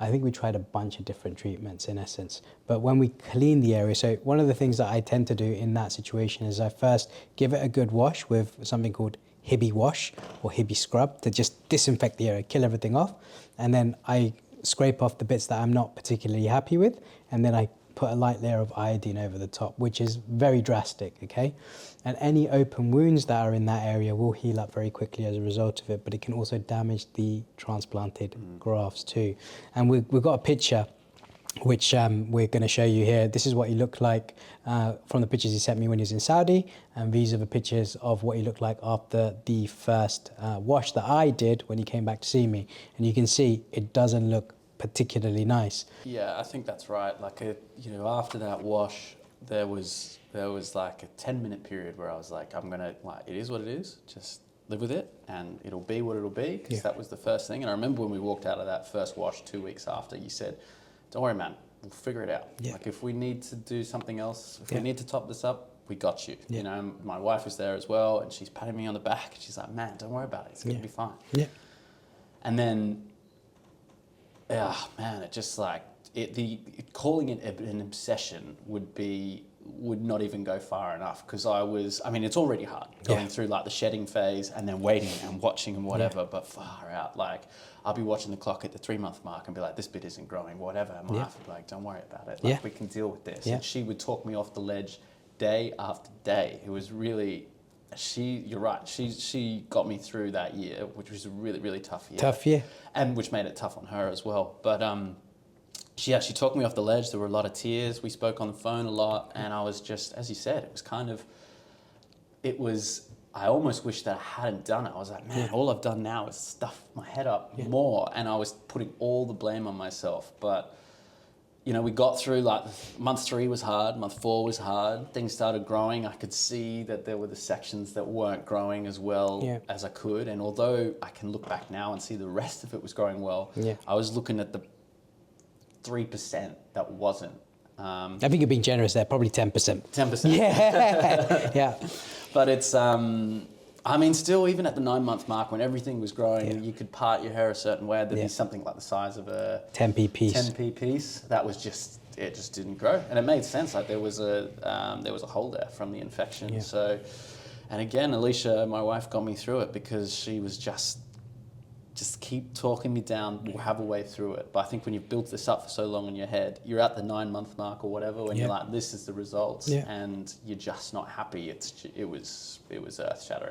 I think we tried a bunch of different treatments in essence. But when we clean the area, so one of the things that I tend to do in that situation is I first give it a good wash with something called Hibby wash or Hibby scrub to just disinfect the area, kill everything off. And then I scrape off the bits that I'm not particularly happy with, and then I put a light layer of iodine over the top, which is very drastic, okay? And any open wounds that are in that area will heal up very quickly as a result of it, but it can also damage the transplanted grafts too. And we've got a picture which we're going to show you here. This is what he looked like from the pictures he sent me when he was in Saudi, and these are the pictures of what he looked like after the first wash that I did when he came back to see me. And you can see it doesn't look particularly nice. Yeah, I think that's right. Like, after that wash, there was like a 10-minute period where I was like, it is what it is, just live with it, and it'll be what it'll be, because that was the first thing. And I remember when we walked out of that first wash 2 weeks after, you said, don't worry, man, we'll figure it out. Yeah. Like, if we need to do something else, if we need to top this up, we got you. Yeah. You know, my wife was there as well, and she's patting me on the back, and she's like, man, don't worry about it, it's going to be fine. Yeah. And then, man, it just like, calling it an obsession would not even go far enough, because it's already hard going through like the shedding phase and then waiting and watching and whatever, but far out, like I'll be watching the clock at the 3-month mark and be like, this bit isn't growing, whatever. And my wife would be like, don't worry about it, like we can deal with this. And she would talk me off the ledge day after day. It was really, you're right, she got me through that year, which was a really, really tough year. Tough year. And which made it tough on her as well. But she talked me off the ledge. There were a lot of tears. We spoke on the phone a lot. And I was just, as you said, I almost wish that I hadn't done it. I was like, man, all I've done now is stuff my head up more. And I was putting all the blame on myself. But, we got through, like, month 3 was hard, month 4 was hard. Things started growing. I could see that there were the sections that weren't growing as well as I could. And although I can look back now and see the rest of it was growing well, I was looking at the 3% that wasn't. I think you're being generous there, probably 10%. 10%. Yeah. Yeah. But it's, still, even at the 9-month mark when everything was growing, you could part your hair a certain way. There'd be something like the size of a 10p piece. 10p piece. That was it just didn't grow. And it made sense. Like, there was a hole there from the infection. So, and again, Alicia, my wife, got me through it, because she was just keep talking me down, we'll have a way through it. But I think when you've built this up for so long in your head, you're at the 9-month mark or whatever, when you're like, this is the results, and you're just not happy. It was earth-shattering.